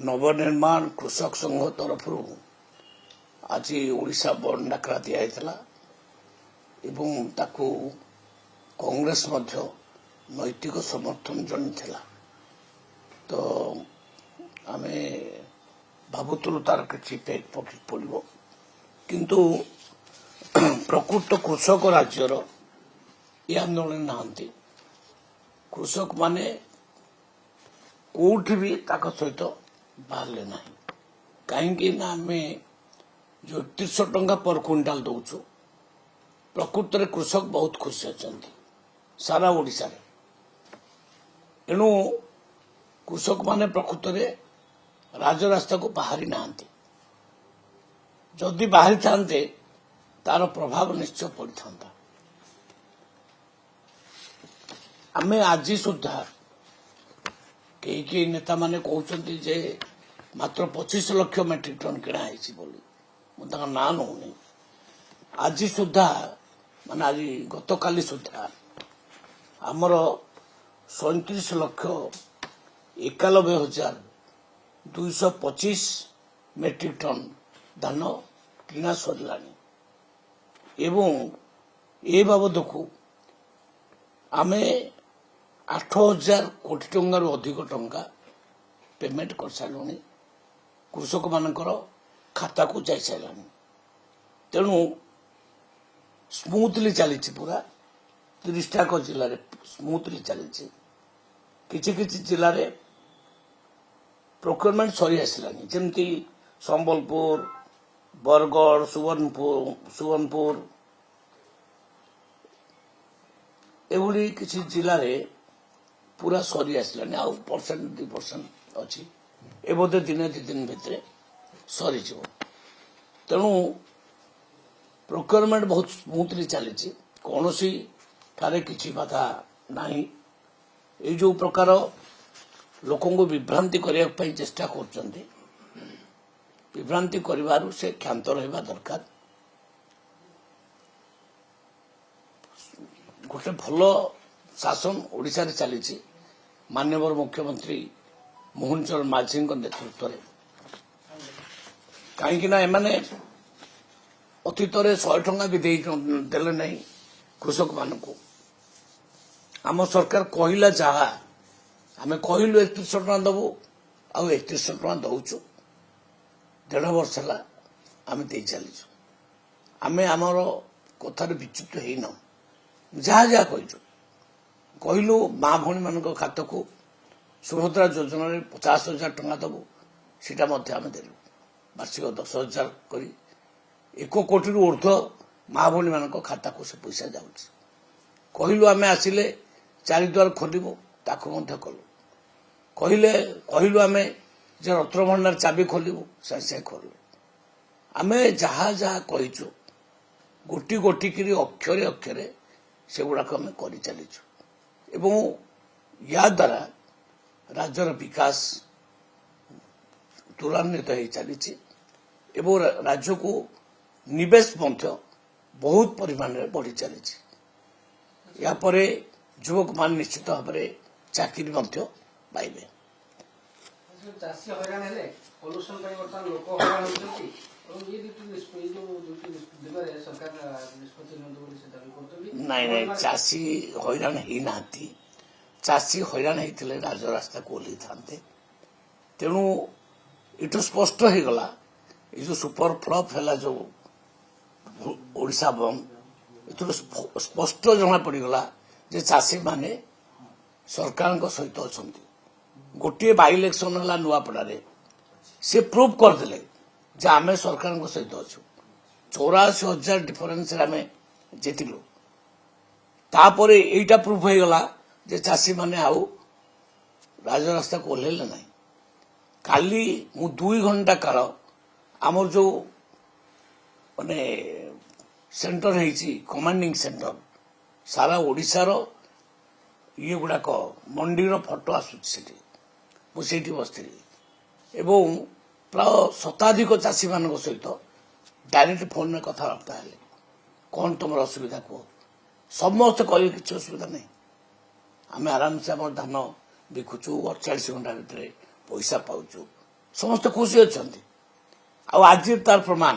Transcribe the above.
नवनिर्माण कृषक संघ तरफ आज ओडिशा बंद डाकरा दिया एवं ताकू कांग्रेस मध्य नैतिक समर्थन जन तो आमे भावुलु तार किसी पेट पड़ो किंतु प्रकृत कृषक राज्यर ये आंदोलन नहांती कृषक माने कोठी भी ताक सहित बाहर ना कहीं आम जो 31 टंका पर क्विंटाल दौचु प्रकृत में कृषक बहुत खुशी अच्छा सारा ओडिशा एणु कृषक माने प्रकृत में राजरास्ता को बाहरी ना जदि बाहरी था तार प्रभाव निश्चय पड़ था आमे आज सुधा कई नेता माने कहते जे मात्र 25 लाख मेट्रिक टन किणा मुझे ना नौनी आज सुधा माने आज गत काली सुधा आमर 37,91,225 मेट्रिक टन धान किणा सरला एवं ए बाबद को आमे 8,000 कोटी टंकार अधिक टंका पेमेंट कर सारू कृषक मानकर खाता को जाई सारा तेणु स्मूथली चली पूरा 30 जिले में स्मूथली चली किछि जिले में प्रोक्योरमेंट सरी आसलानी जमती संबलपुर बरगढ़ सुवर्णपुर एभली किसी जिले में पूरा सरी आसलानी आउ 1-2% अच्छी ए बोधे दिने 2 दिन भितर सरी तेणु प्रोक्योरमेंट बहुत स्मूथली चली कौन सी ठारे किसी बाधा नहीं ये जो प्रकार लोक विभ्रांति करने चेष्टा कर विभ्रांति कर से क्षांत रहा दरकार गोटे भल शासन ओडिशा रे चली माननीय मुख्यमंत्री मोहन चरण माझी नेतृत्व में कहीं एमाने अतीत 100 टंका भी देले नहीं कृषक मान को आम सरकार कहला जहा आम कहलु 31 टका दबू आ 31 टका दौचु 1.5 वर्ष है आम दे चलीचु आम आमर कथार विच्युत होना जहा जहा कहलु माँ भौणी मान खाता को सुभद्रा योजना 50,000 टका दबू सीटा आम देलु वार्षिक 10,000 कर 1 कोटी ऊर्ध माँ भौणी मान खाता को से पैसा जाऊँच कहलु आम आसिले 4 द्वार खोलू ताकू कलु कहलु आम जे रत्न भंडार चाबी खोलू से खोलु आम जहा जहा कहीचु गोटी गोटी करी अक्षरे अक्षरे से गुड़ाक आम कर चलीचु एवं या द्वारा राज्यर विकास त्वरान्वित हो चली एवं राज्य को निवेश बहुत परिमाण में बढ़ी चली यापर युवक मान निश्चित भाव में चाकरी पाइबे नहीं चाषी हैरान होना चाषी हैरान होते राजरास्ता को ओह्ल था तेणु ये स्पष्ट हो गला ये जो सुपर फ्लॉप है जो ओडिशा बंद ये स्पष्ट जना पड़गला जे चाषी माने सरकार सहित अच्छा गोटे बाई इलेक्शन है नुआपड़ा से प्रूव करदे जे आम सरकार सहित अच्छु 84,000 डिफरेन्स आम जीतलु तापर यहीटा प्रूफ हो गला जे चाषी माने आउ राजरास्ता को ओह्लैले ना काली मु 2 घंटा काल आमर जो माने सेंटर है कमांडिंग सेंटर सारा ओडिशार ये गुड़ाक मंडीर फोटो आसूसी मुझे बसती एवं प्राय 100 चाषी मान सहित डायरेक्ट फोन में कथबार्ता है कौन तुम असुविधा कह समस्त कह कि असुविधा नहीं आम आराम से आम धान बिकुचु 48 घंटा भितर पैसा पाचु ସମସ୍ତେ ଖୁସି ଅଛନ୍ତି। ଆଉ ଆଜି ତାର ପ୍ରମାଣ